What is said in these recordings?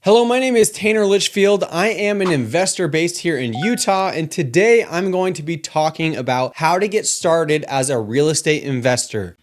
Hello, my name is Tanner Litchfield. I am an investor based here in Utah, and today I'm going to be talking about how to get started as a real estate investor.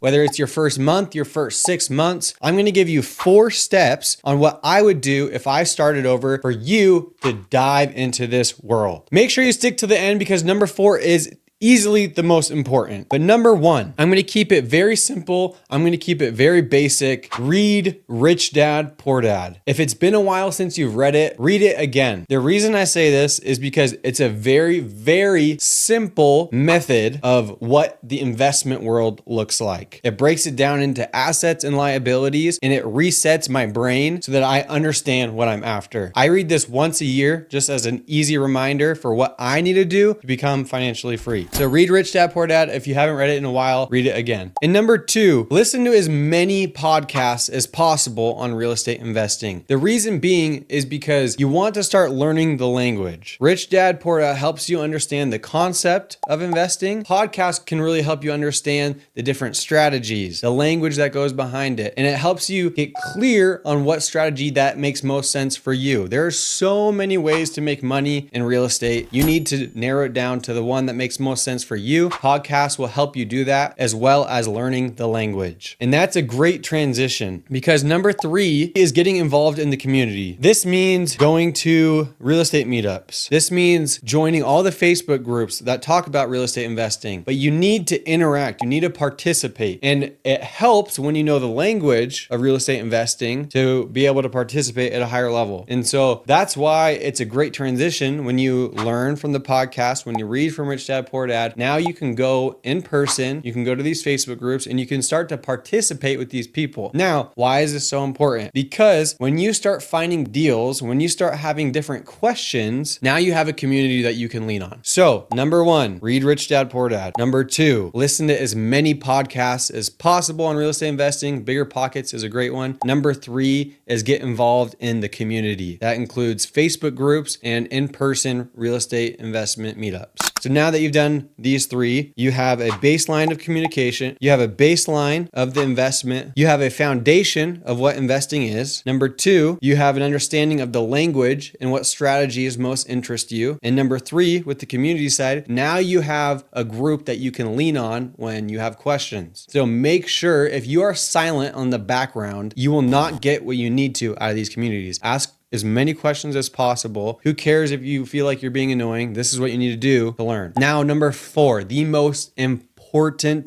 Whether it's your first month, your first 6 months, I'm gonna give you 4 steps on what I would do if I started over for you to dive into this world. Make sure you stick to the end because number 4 is easily the most important. But number 1, I'm gonna keep it very simple. I'm gonna keep it very basic. Read Rich Dad, Poor Dad. If it's been a while since you've read it, read it again. The reason I say this is because it's a very, very simple method of what the investment world looks like. It breaks it down into assets and liabilities, and it resets my brain so that I understand what I'm after. I read this once a year just as an easy reminder for what I need to do to become financially free. So read Rich Dad, Poor Dad. If you haven't read it in a while, read it again. And number 2, listen to as many podcasts as possible on real estate investing. The reason being is because you want to start learning the language. Rich Dad, Poor Dad helps you understand the concept of investing. Podcasts can really help you understand the different strategies, the language that goes behind it, and it helps you get clear on what strategy that makes most sense for you. There are so many ways to make money in real estate. You need to narrow it down to the one that makes most sense for you. Podcasts will help you do that, as well as learning the language. And that's a great transition because number 3 is getting involved in the community. This means going to real estate meetups. This means joining all the Facebook groups that talk about real estate investing, but you need to interact. You need to participate. And it helps when you know the language of real estate investing to be able to participate at a higher level. And so that's why it's a great transition when you learn from the podcast, when you read from Rich Dad, Poor Dad. Now you can go in person, you can go to these Facebook groups, and you can start to participate with these people. Now, why is this so important? Because when you start finding deals, when you start having different questions, now you have a community that you can lean on. So, number 1, read Rich Dad, Poor Dad. Number 2, listen to as many podcasts as possible on real estate investing. Bigger Pockets is a great one. Number 3 is get involved in the community. That includes Facebook groups and in-person real estate investment meetups. So now that you've done these 3, you have a baseline of communication, you have a baseline of the investment, you have a foundation of what investing is. Number 2, you have an understanding of the language and what strategies most interest you. And number 3, with the community side, now you have a group that you can lean on when you have questions. So make sure if you are silent on the background, you will not get what you need to out of these communities. Ask as many questions as possible. Who cares if you feel like you're being annoying? This is what you need to do to learn. Now, number 4, the most important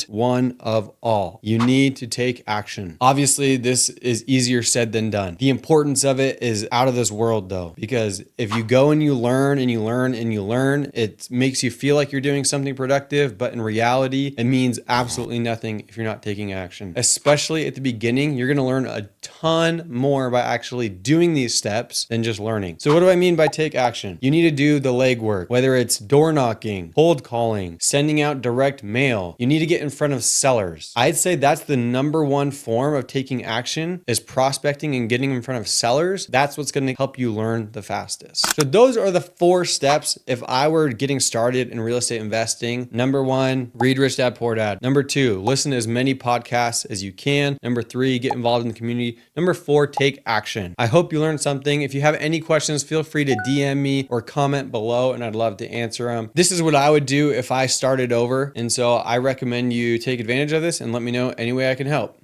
one of all. You need to take action. Obviously, this is easier said than done. The importance of it is out of this world though, because if you go and you learn and you learn and you learn, it makes you feel like you're doing something productive, but in reality, it means absolutely nothing if you're not taking action. Especially at the beginning, you're gonna learn a ton more by actually doing these steps than just learning. So what do I mean by take action? You need to do the legwork, whether it's door knocking, cold calling, sending out direct mail. You need to get in front of sellers. I'd say that's the number 1 form of taking action is prospecting and getting in front of sellers. That's what's going to help you learn the fastest. So those are the 4 steps if I were getting started in real estate investing. Number 1, read Rich Dad, Poor Dad. Number 2, listen to as many podcasts as you can. Number 3, get involved in the community. Number 4, take action. I hope you learned something. If you have any questions, feel free to DM me or comment below and I'd love to answer them. This is what I would do if I started over. And so I recommend you take advantage of this and let me know any way I can help.